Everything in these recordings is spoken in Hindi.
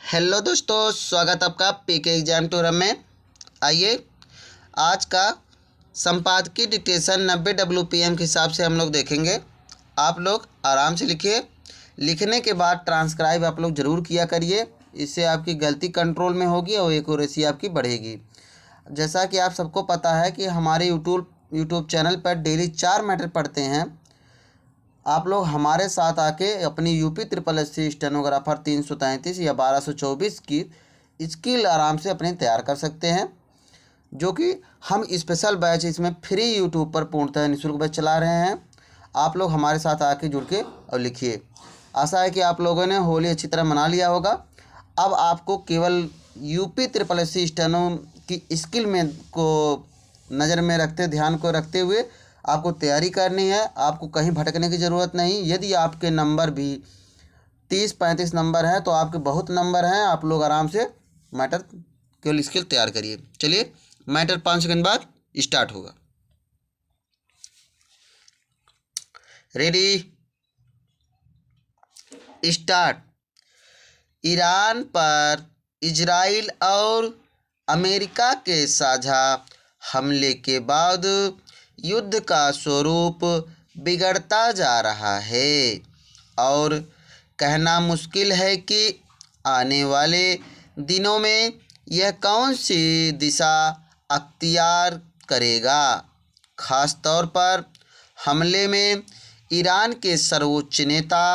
हेलो दोस्तों, स्वागत आपका पीके एग्जाम टूर में। आइए आज का संपादकीय डिक्टेशन 90 WPM के हिसाब से हम लोग देखेंगे। आप लोग आराम से लिखिए। लिखने के बाद ट्रांसक्राइब आप लोग ज़रूर किया करिए। इससे आपकी गलती कंट्रोल में होगी और एक्यूरेसी आपकी बढ़ेगी। जैसा कि आप सबको पता है कि हमारे यूट्यूब चैनल पर डेली 4 मैटर पढ़ते हैं। आप लोग हमारे साथ आके अपनी UP SSSC स्टेनोग्राफर 333 या 1224 की स्किल आराम से अपने तैयार कर सकते हैं, जो कि हम स्पेशल बैच इसमें फ्री यूट्यूब पर पूर्णतः निःशुल्क बैच चला रहे हैं। आप लोग हमारे साथ आके जुड़ के और लिखिए। आशा है कि आप लोगों ने होली अच्छी तरह मना लिया होगा। अब आपको केवल UP SSSC स्टेनो की स्किल में को नज़र में रखते ध्यान को रखते हुए आपको तैयारी करनी है। आपको कहीं भटकने की ज़रूरत नहीं। यदि आपके नंबर भी 30-35 नंबर हैं तो आपके बहुत नंबर हैं। आप लोग आराम से मैटर केवल स्किल तैयार करिए। चलिए, मैटर 5 सेकंड बाद स्टार्ट होगा। Ready, start. ईरान पर इजराइल और अमेरिका के साझा हमले के बाद युद्ध का स्वरूप बिगड़ता जा रहा है और कहना मुश्किल है कि आने वाले दिनों में यह कौन सी दिशा अख्तियार करेगा। ख़ास तौर पर हमले में ईरान के सर्वोच्च नेता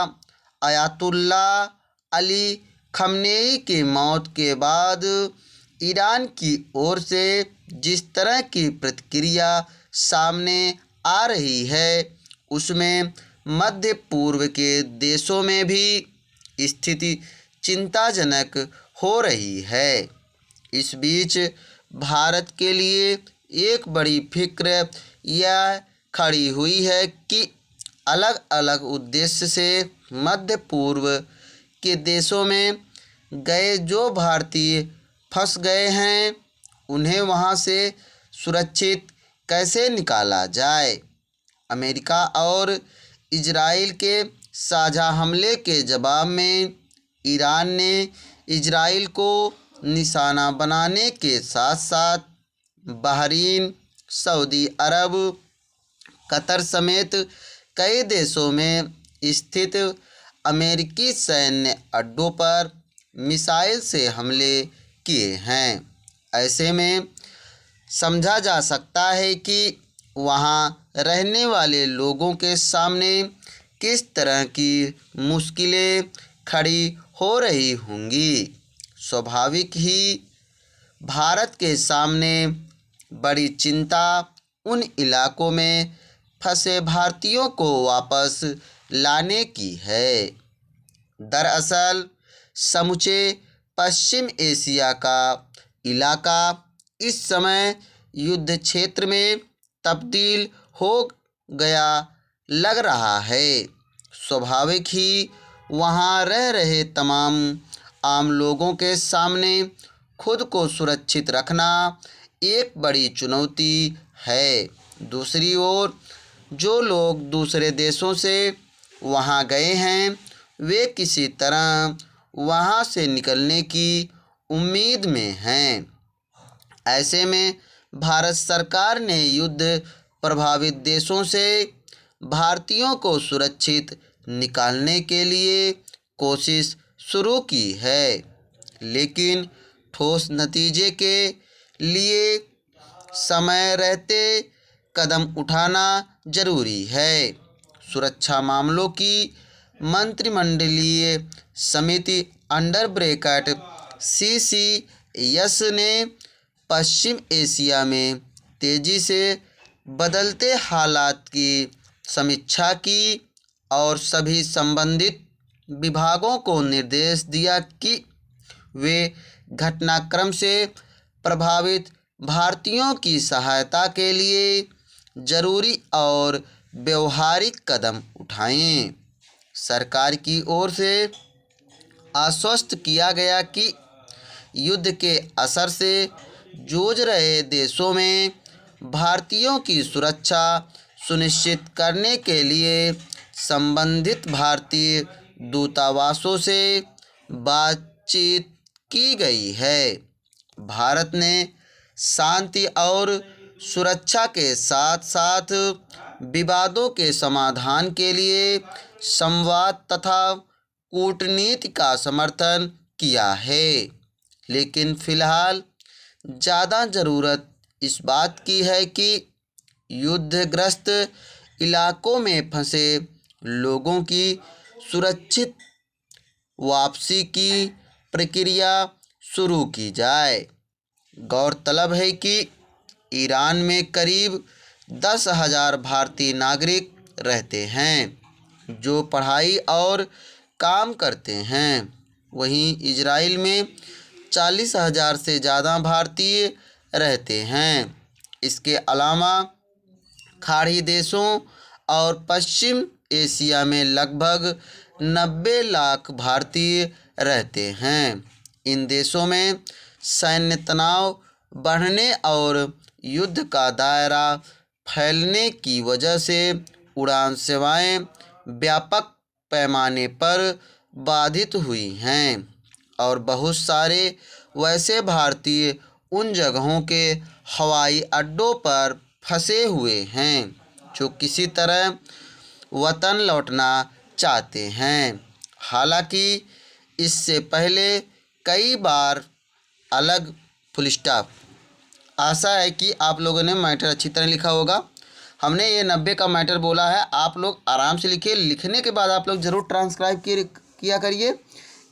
अयातुल्ला अली खमनेई की मौत के बाद ईरान की ओर से जिस तरह की प्रतिक्रिया सामने आ रही है, उसमें मध्य पूर्व के देशों में भी स्थिति चिंताजनक हो रही है। इस बीच भारत के लिए एक बड़ी फिक्र यह खड़ी हुई है कि अलग अलग उद्देश्य से मध्य पूर्व के देशों में गए जो भारतीय फंस गए हैं, उन्हें वहां से सुरक्षित कैसे निकाला जाए। अमेरिका और इजराइल के साझा हमले के जवाब में ईरान ने इजराइल को निशाना बनाने के साथ साथ बहरीन, सऊदी अरब, कतर समेत कई देशों में स्थित अमेरिकी सैन्य अड्डों पर मिसाइल से हमले किए हैं। ऐसे में समझा जा सकता है कि वहाँ रहने वाले लोगों के सामने किस तरह की मुश्किलें खड़ी हो रही होंगी। स्वाभाविक ही भारत के सामने बड़ी चिंता उन इलाकों में फंसे भारतीयों को वापस लाने की है। दरअसल समूचे पश्चिम एशिया का इलाका इस समय युद्ध क्षेत्र में तब्दील हो गया लग रहा है। स्वाभाविक ही वहाँ रह रहे तमाम आम लोगों के सामने खुद को सुरक्षित रखना एक बड़ी चुनौती है। दूसरी ओर जो लोग दूसरे देशों से वहाँ गए हैं, वे किसी तरह वहाँ से निकलने की उम्मीद में हैं। ऐसे में भारत सरकार ने युद्ध प्रभावित देशों से भारतीयों को सुरक्षित निकालने के लिए कोशिश शुरू की है, लेकिन ठोस नतीजे के लिए समय रहते कदम उठाना जरूरी है। सुरक्षा मामलों की मंत्रिमंडलीय समिति अंडर ब्रैकेट CCS ने पश्चिम एशिया में तेज़ी से बदलते हालात की समीक्षा की और सभी संबंधित विभागों को निर्देश दिया कि वे घटनाक्रम से प्रभावित भारतीयों की सहायता के लिए जरूरी और व्यवहारिक कदम उठाएं। सरकार की ओर से आश्वस्त किया गया कि युद्ध के असर से जूझ रहे देशों में भारतीयों की सुरक्षा सुनिश्चित करने के लिए संबंधित भारतीय दूतावासों से बातचीत की गई है। भारत ने शांति और सुरक्षा के साथ साथ विवादों के समाधान के लिए संवाद तथा कूटनीति का समर्थन किया है, लेकिन फिलहाल ज़्यादा ज़रूरत इस बात की है कि युद्धग्रस्त इलाकों में फंसे लोगों की सुरक्षित वापसी की प्रक्रिया शुरू की जाए। गौरतलब है कि ईरान में करीब 10,000 भारतीय नागरिक रहते हैं जो पढ़ाई और काम करते हैं। वहीं इजराइल में 40,000 से ज़्यादा भारतीय रहते हैं। इसके अलावा खाड़ी देशों और पश्चिम एशिया में लगभग 90 लाख भारतीय रहते हैं। इन देशों में सैन्य तनाव बढ़ने और युद्ध का दायरा फैलने की वजह से उड़ान सेवाएं व्यापक पैमाने पर बाधित हुई हैं और बहुत सारे वैसे भारतीय उन जगहों के हवाई अड्डों पर फंसे हुए हैं जो किसी तरह वतन लौटना चाहते हैं। हालांकि इससे पहले कई बार अलग फुल स्टॉप। आशा है कि आप लोगों ने मैटर अच्छी तरह लिखा होगा। हमने ये 90 का मैटर बोला है, आप लोग आराम से लिखिए। लिखने के बाद आप लोग ज़रूर ट्रांसक्राइब किया करिए।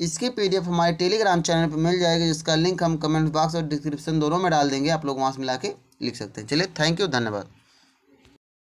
इसकी PDF हमारे टेलीग्राम चैनल पर मिल जाएगी, जिसका लिंक हम कमेंट बॉक्स और डिस्क्रिप्शन दोनों में डाल देंगे। आप लोग वहाँ से मिला के लिख सकते हैं। चलिए, थैंक यू, धन्यवाद।